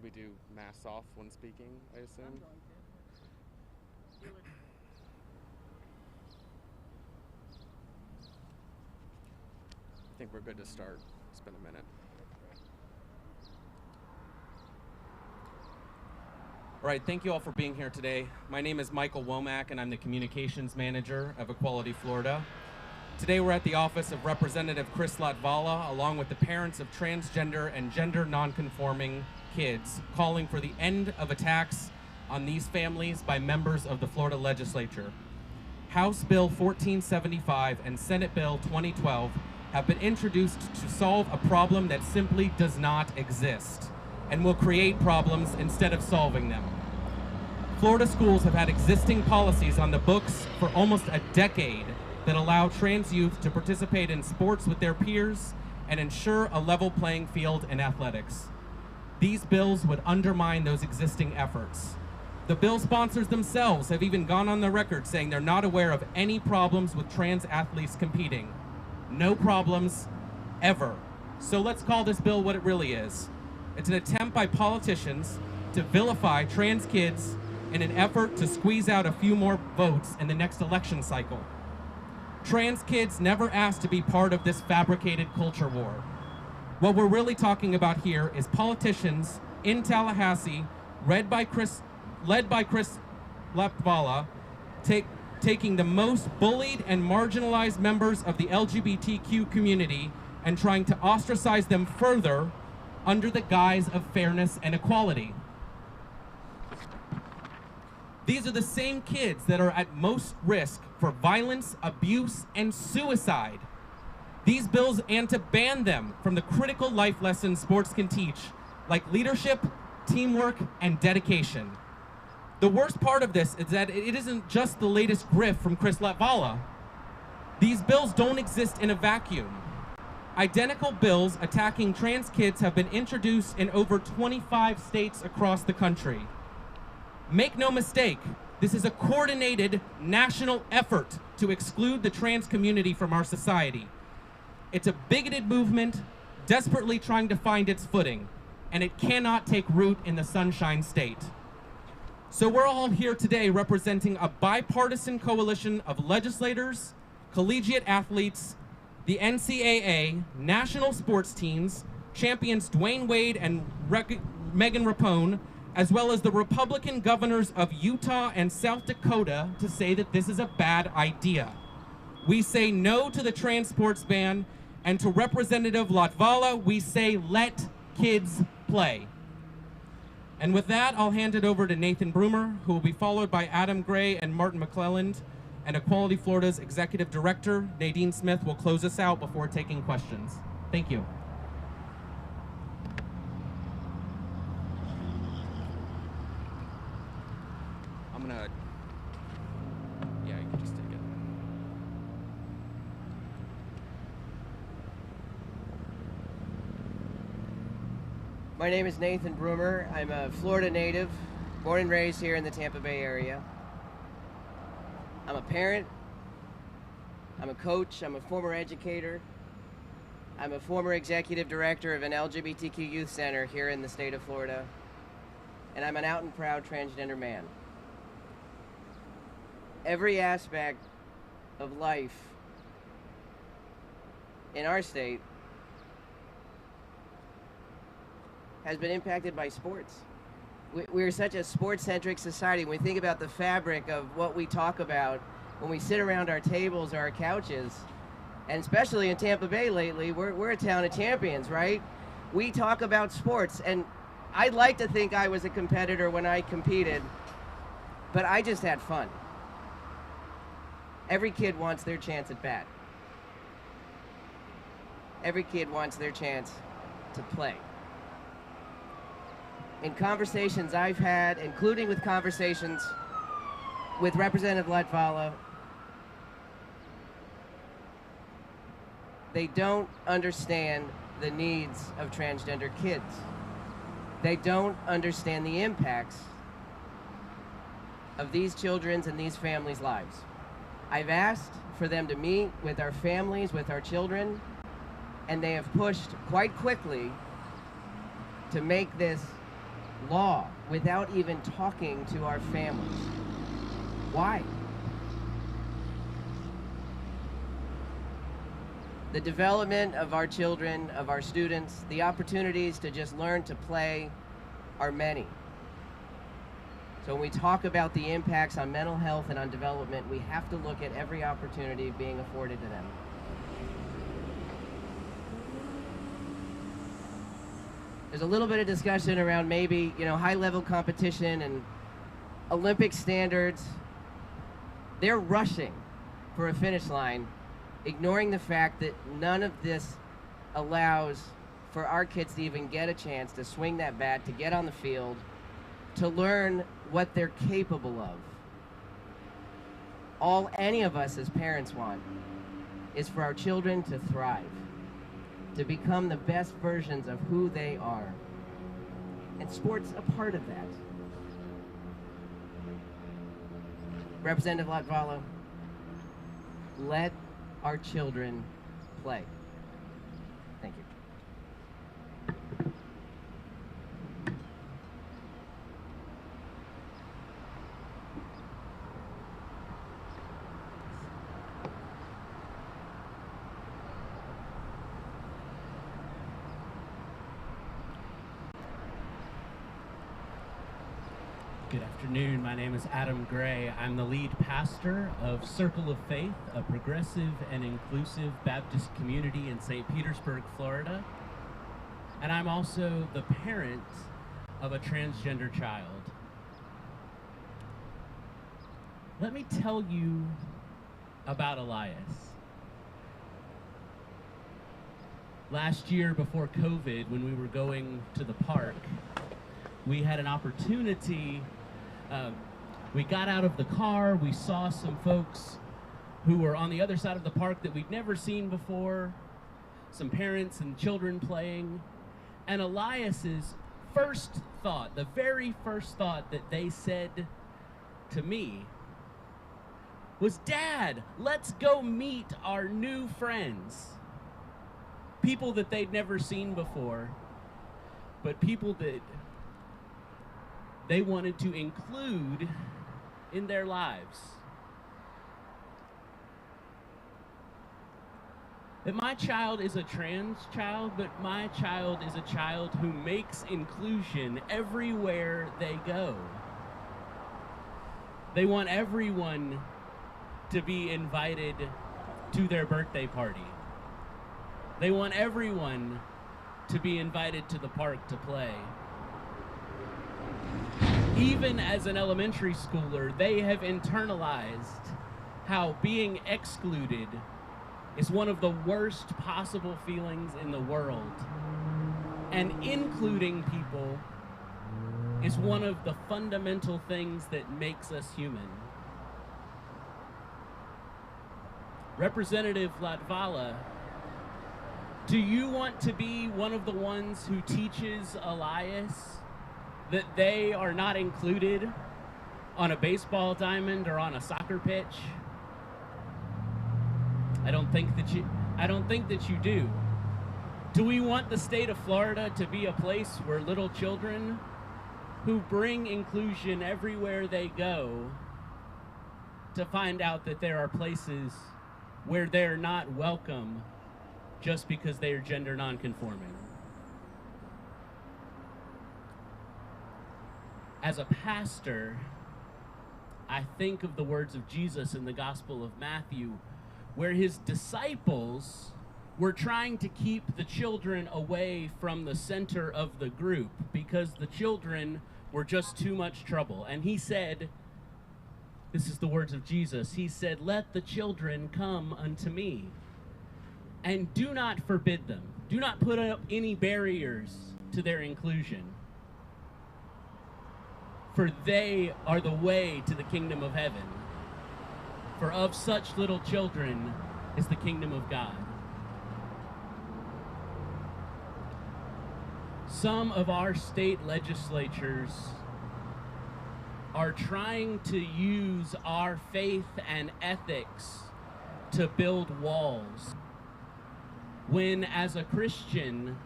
we do masks off when speaking, I assume? I think we're good to start. It's been a minute. All right, thank you all for being here today. My name is Michael Womack, and I'm the Communications Manager of Equality Florida. Today we're at the office of Representative Latvala, along with the parents of transgender and gender nonconforming kids, calling for the end of attacks on these families by members of the Florida legislature. House Bill 1475 and Senate Bill 2012 have been introduced to solve a problem that simply does not exist and will create problems instead of solving them. Florida schools have had existing policies on the books for almost a decade that allow trans youth to participate in sports with their peers and ensure a level playing field in athletics. These bills would undermine those existing efforts. The bill sponsors themselves have even gone on the record saying they're not aware of any problems with trans athletes competing. No problems, ever. So let's call this bill what it really is. It's an attempt by politicians to vilify trans kids in an effort to squeeze out a few more votes in the next election cycle. Trans kids never asked to be part of this fabricated culture war. What we're really talking about here is politicians in Tallahassee, led by Rep.Latvala, taking the most bullied and marginalized members of the LGBTQ community and trying to ostracize them further under the guise of fairness and equality. These are the same kids that are at most risk for violence, abuse, and suicide. These bills aim to ban them from the critical life lessons sports can teach, like leadership, teamwork, and dedication. The worst part of this is that it isn't just the latest grift from Latvala. These bills don't exist in a vacuum. Identical bills attacking trans kids have been introduced in over 25 states across the country. Make no mistake, this is a coordinated national effort to exclude the trans community from our society. It's a bigoted movement desperately trying to find its footing, and it cannot take root in the Sunshine State. So we're all here today representing a bipartisan coalition of legislators, collegiate athletes, the NCAA, national sports teams, champions Dwayne Wade and Megan Rapone, as well as the Republican governors of Utah and South Dakota, to say that this is a bad idea. We say no to the trans sports ban, and to Representative Latvala, we say let kids play. And with that, I'll hand it over to Nathan Broomer, who will be followed by Adam Gray and Martin McClelland, and Equality Florida's Executive Director, Nadine Smith, will close us out before taking questions. Thank you. Yeah, you can just take it. My name is Nathan Broomer. I'm a Florida native, born and raised here in the Tampa Bay area. I'm a parent, I'm a coach, I'm a former educator, I'm a former executive director of an LGBTQ youth center here in the state of Florida, and I'm an out and proud transgender man. Every aspect of life in our state has been impacted by sports. We're such a sports-centric society. When we think about the fabric of what we talk about when we sit around our tables or our couches, and especially in Tampa Bay lately, we're a town of champions, right? We talk about sports, and I'd like to think I was a competitor when I competed, but I just had fun. Every kid wants their chance at bat. Every kid wants their chance to play. In conversations I've had, including with conversations with Representative Latvala, they don't understand the needs of transgender kids. They don't understand the impacts of these children's and these families' lives. I've asked for them to meet with our families, with our children, and they have pushed quite quickly to make this law without even talking to our families. Why? The development of our children, of our students, the opportunities to just learn to play are many. So when we talk about the impacts on mental health and on development, we have to look at every opportunity being afforded to them. There's a little bit of discussion around maybe, high-level competition and Olympic standards. They're rushing for a finish line, ignoring the fact that none of this allows for our kids to even get a chance to swing that bat, to get on the field, to learn what they're capable of. All any of us as parents want is for our children to thrive, to become the best versions of who they are. And sport's a part of that. Representative Latvala, let our children play. Thank you. Good afternoon. My name is Adam Gray. I'm the lead pastor of Circle of Faith, a progressive and inclusive Baptist community in St. Petersburg, Florida. And I'm also the parent of a transgender child. Let me tell you about Elias. Last year before COVID, when we were going to the park, we had an opportunity. We got out of the car, we saw some folks who were on the other side of the park that we'd never seen before, some parents and children playing, and Elias's first thought, the very first thought that they said to me was, "Dad, let's go meet our new friends." People that they'd never seen before, but people that they wanted to include in their lives. That my child is a trans child, but my child is a child who makes inclusion everywhere they go. They want everyone to be invited to their birthday party. They want everyone to be invited to the park to play. Even as an elementary schooler, they have internalized how being excluded is one of the worst possible feelings in the world. And including people is one of the fundamental things that makes us human. Representative Latvala, do you want to be one of the ones who teaches Elias that they are not included on a baseball diamond or on a soccer pitch? I don't think that you do. Do we want the state of Florida to be a place where little children who bring inclusion everywhere they go to find out that there are places where they're not welcome just because they are gender nonconforming? As a pastor, I think of the words of Jesus in the Gospel of Matthew, where his disciples were trying to keep the children away from the center of the group because the children were just too much trouble. And he said, this is the words of Jesus, he said, "Let the children come unto me, and do not forbid them. Do not put up any barriers to their inclusion. For they are the way to the kingdom of heaven. For of such little children is the kingdom of God." Some of our state legislatures are trying to use our faith and ethics to build walls, when as a Christian,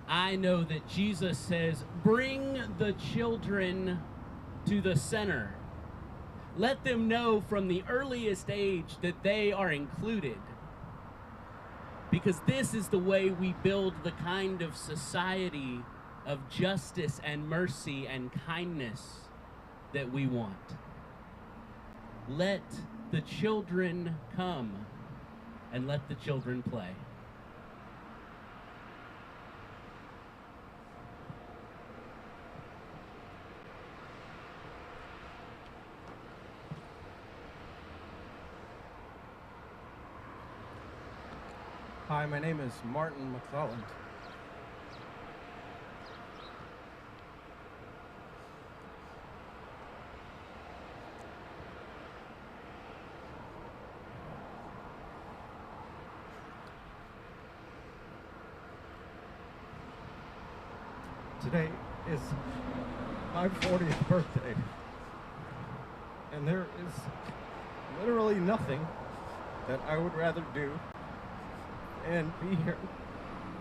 I know that Jesus says, bring the children to the center. Let them know from the earliest age that they are included. Because this is the way we build the kind of society of justice and mercy and kindness that we want. Let the children come and let the children play. Hi, my name is Martin McClelland. Today is my 40th birthday, and there is literally nothing that I would rather do and be here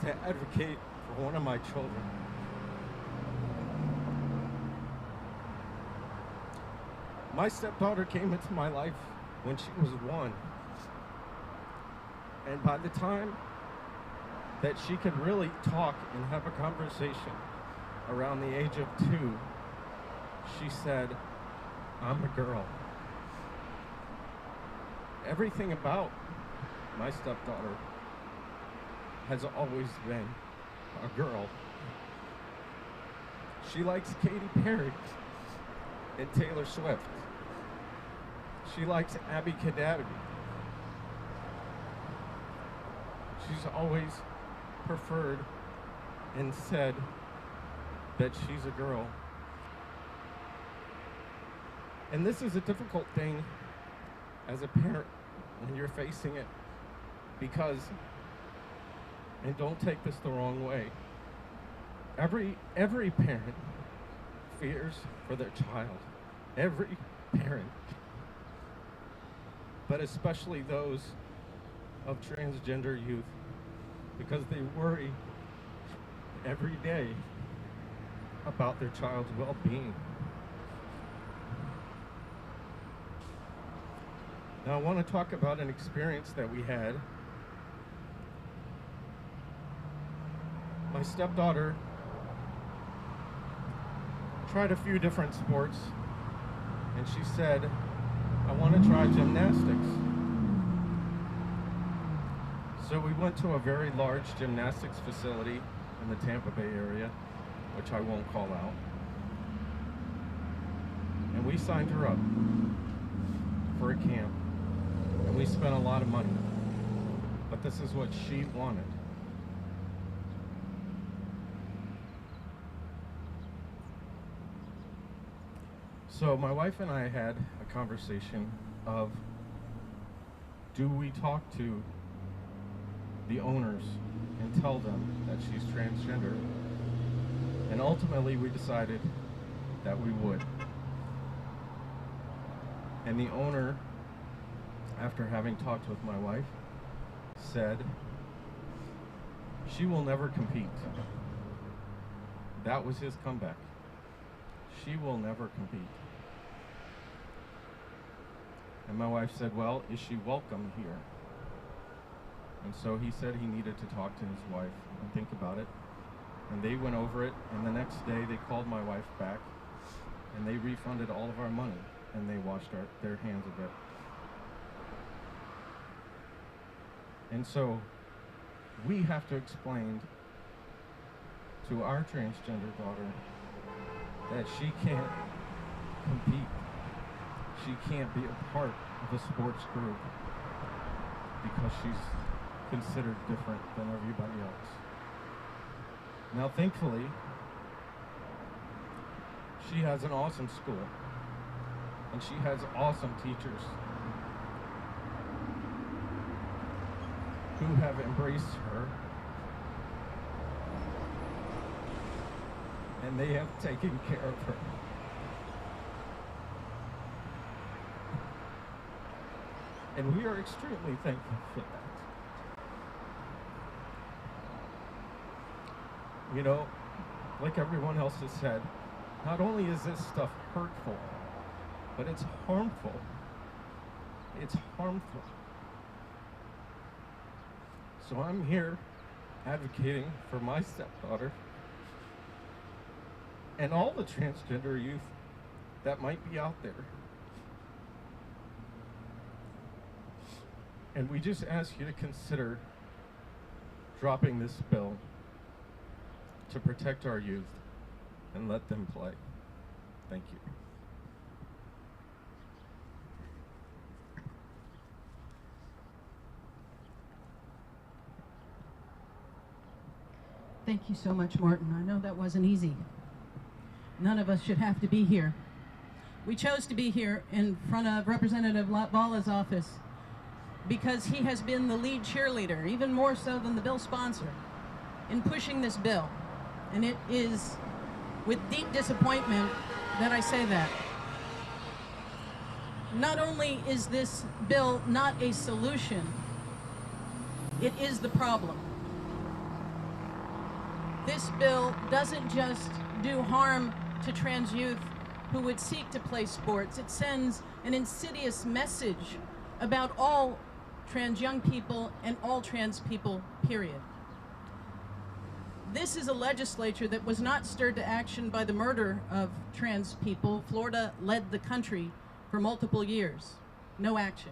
to advocate for one of my children. My stepdaughter came into my life when she was 1. And by the time that she could really talk and have a conversation around the age of 2, she said, "I'm a girl." Everything about my stepdaughter has always been a girl. She likes Katy Perry and Taylor Swift. She likes Abby Cadabby. She's always preferred and said that she's a girl. And this is a difficult thing as a parent when you're facing it, because, and don't take this the wrong way, every parent fears for their child. Every parent. But especially those of transgender youth, because they worry every day about their child's well-being. Now I want to talk about an experience that we had. My stepdaughter tried a few different sports, and she said, "I want to try gymnastics." So we went to a very large gymnastics facility in the Tampa Bay area, which I won't call out. And we signed her up for a camp. And we spent a lot of money. But this is what she wanted. So my wife and I had a conversation of, do we talk to the owners and tell them that she's transgender? And ultimately we decided that we would. And the owner, after having talked with my wife, said she will never compete. That was his comeback. She will never compete. And my wife said, "Well, is she welcome here?" And so he said he needed to talk to his wife and think about it. And they went over it, and the next day they called my wife back, and they refunded all of our money, and they washed their hands of it. And so we have to explain to our transgender daughter that she can't compete. She can't be a part of a sports group because she's considered different than everybody else. Now, thankfully, she has an awesome school, and she has awesome teachers who have embraced her, and they have taken care of her. And we are extremely thankful for that. You know, like everyone else has said, not only is this stuff hurtful, but it's harmful. It's harmful. So I'm here advocating for my stepdaughter and all the transgender youth that might be out there. And we just ask you to consider dropping this bill to protect our youth and let them play. Thank you. Thank you so much, Martin. I know that wasn't easy. None of us should have to be here. We chose to be here in front of Representative Latvala office because he has been the lead cheerleader, even more so than the bill sponsor, in pushing this bill. And it is with deep disappointment that I say that. Not only is this bill not a solution, it is the problem. This bill doesn't just do harm to trans youth who would seek to play sports. It sends an insidious message about all trans young people and all trans people, period. This is a legislature that was not stirred to action by the murder of trans people. Florida led the country for multiple years. No action.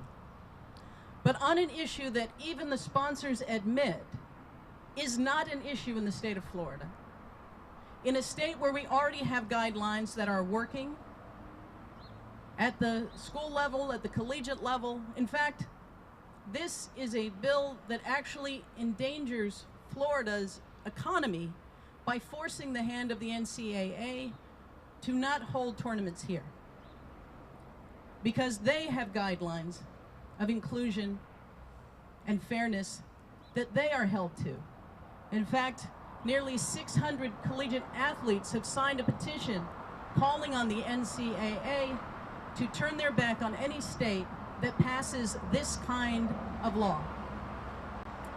But on an issue that even the sponsors admit is not an issue in the state of Florida, in a state where we already have guidelines that are working at the school level, at the collegiate level. In fact, this is a bill that actually endangers Florida's economy by forcing the hand of the NCAA to not hold tournaments here, because they have guidelines of inclusion and fairness that they are held to. In fact, nearly 600 collegiate athletes have signed a petition calling on the NCAA to turn their back on any state that passes this kind of law.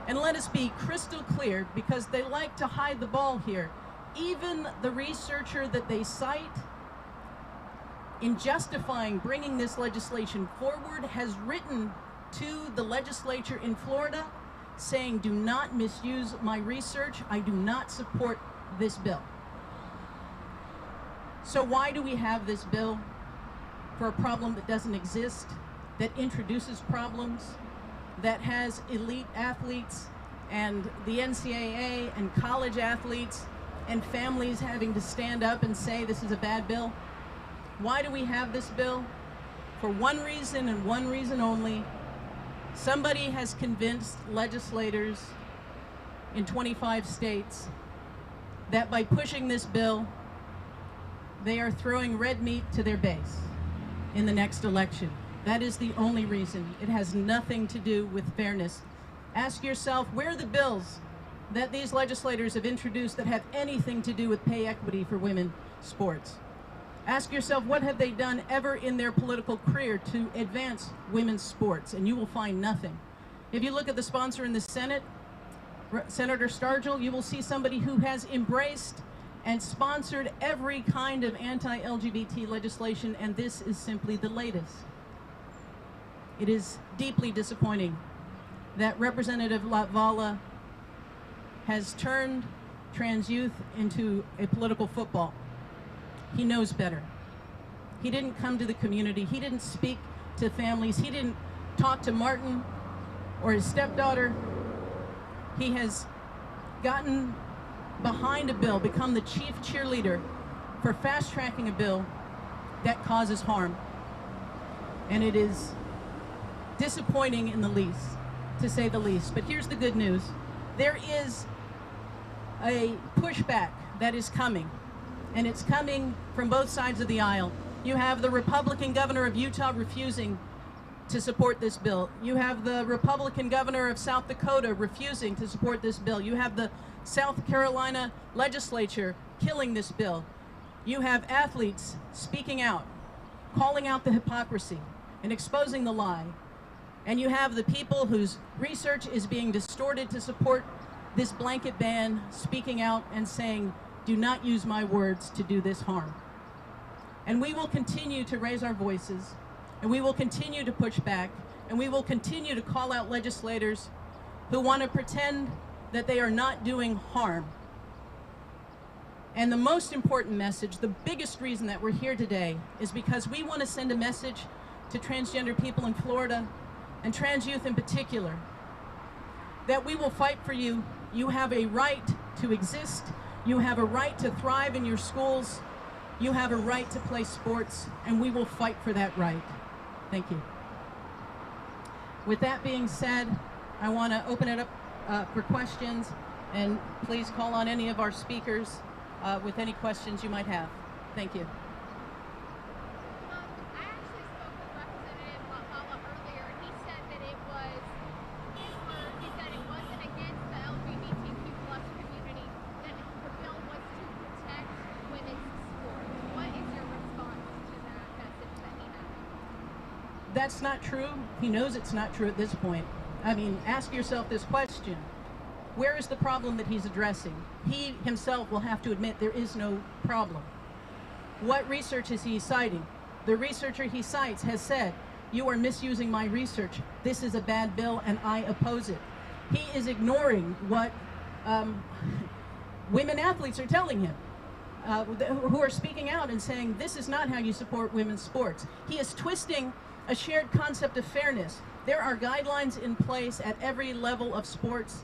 And let us be crystal clear, because they like to hide the ball here. Even the researcher that they cite in justifying bringing this legislation forward has written to the legislature in Florida saying, do not misuse my research. I do not support this bill. So why do we have this bill? For a problem that doesn't exist, that introduces problems, that has elite athletes and the NCAA and college athletes and families having to stand up and say this is a bad bill? Why do we have this bill? For one reason and one reason only. Somebody has convinced legislators in 25 states that by pushing this bill, they are throwing red meat to their base in the next election. That is the only reason. It has nothing to do with fairness. Ask yourself, where are the bills that these legislators have introduced that have anything to do with pay equity for women's sports? Ask yourself, what have they done ever in their political career to advance women's sports? And you will find nothing. If you look at the sponsor in the Senate, Senator Stargell, you will see somebody who has embraced and sponsored every kind of anti-LGBT legislation, and this is simply the latest. It is deeply disappointing that Representative Latvala has turned trans youth into a political football. He knows better. He didn't come to the community. He didn't speak to families. He didn't talk to Martin or his stepdaughter. He has gotten behind a bill, become the chief cheerleader for fast-tracking a bill that causes harm. And it is disappointing in the least, to say the least. But here's the good news. There is a pushback that is coming, and it's coming from both sides of the aisle. You have the Republican governor of Utah refusing to support this bill. You have the Republican governor of South Dakota refusing to support this bill. You have the South Carolina legislature killing this bill. You have athletes speaking out, calling out the hypocrisy and exposing the lie. And you have the people whose research is being distorted to support this blanket ban, speaking out and saying, do not use my words to do this harm. And we will continue to raise our voices, and we will continue to push back, and we will continue to call out legislators who want to pretend that they are not doing harm. And the most important message, the biggest reason that we're here today, is because we want to send a message to transgender people in Florida, and trans youth in particular, that we will fight for you. You have a right to exist. You have a right to thrive in your schools. You have a right to play sports, and we will fight for that right. Thank you. With that being said, I want to open it up for questions, and please call on any of our speakers with any questions you might have. Thank you. I actually spoke with Representative Latvala earlier, and he said that it was his word. He said it wasn't against the LGBTQ plus community, that the bill was to protect women's sports. What is your response to that message that he had? That's not true. He knows it's not true at this point. I mean, ask yourself this question. Where is the problem that he's addressing? He himself will have to admit there is no problem. What research is he citing? The researcher he cites has said, you are misusing my research. This is a bad bill and I oppose it. He is ignoring what women athletes are telling him, who are speaking out and saying, this is not how you support women's sports. He is twisting a shared concept of fairness. There are guidelines in place at every level of sports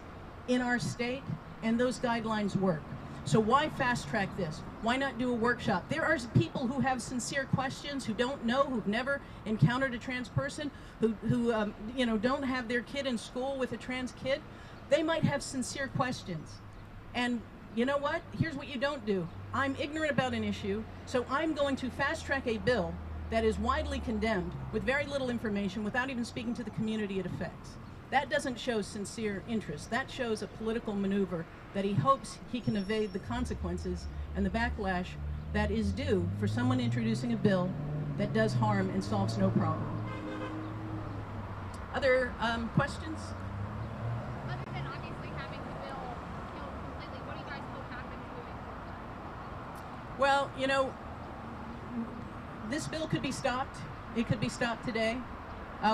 in our state, and those guidelines work. So why fast track this? Why not do a workshop? There are people who have sincere questions, who don't know, who've never encountered a trans person, who you know, don't have their kid in school with a trans kid. They might have sincere questions. And you know what? Here's what you don't do. I'm ignorant about an issue, so I'm going to fast track a bill that is widely condemned with very little information without even speaking to the community it affects. That doesn't show sincere interest. That shows a political maneuver that he hopes he can evade the consequences and the backlash that is due for someone introducing a bill that does harm and solves no problem. Other questions? Other than obviously having the bill killed completely, what do you guys hope happens moving forward? Well, you know, this bill could be stopped. It could be stopped today.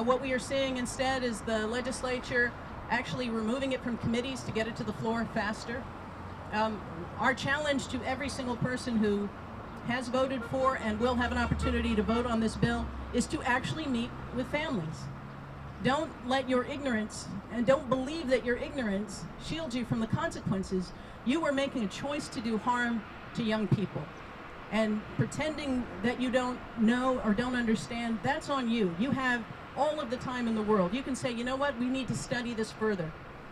What we are seeing instead is the legislature actually removing it from committees to get it to the floor faster. Our challenge to every single person who has voted for and will have an opportunity to vote on this bill is to actually meet with families. Don't let your ignorance, and don't believe that your ignorance shields you from the consequences. You are making a choice to do harm to young people. And pretending that you don't know or don't understand, that's on you. You have all of the time in the world. You can say, you know what, we need to study this further.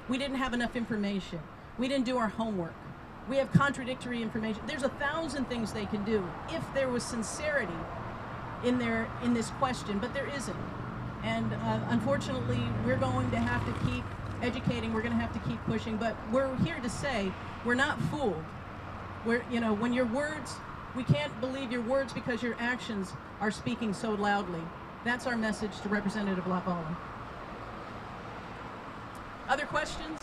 We didn't have enough information. We didn't do our homework. We have contradictory information. There's 1,000 things they can do if there was sincerity in this question, but there isn't. And unfortunately, we're going to have to keep educating. We're going to have to keep pushing. But we're here to say we're not fooled. We're, you know, when your words, we can't believe your words because your actions are speaking so loudly. That's our message to Representative Latvala. Other questions?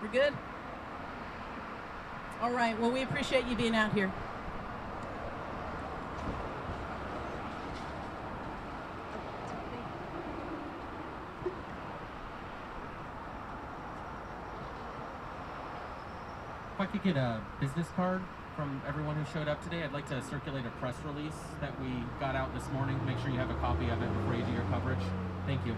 We're good? All right, well, we appreciate you being out here. If I could get a business card from everyone who showed up today, I'd like to circulate a press release that we got out this morning. Make sure you have a copy of it before you do your coverage. Thank you.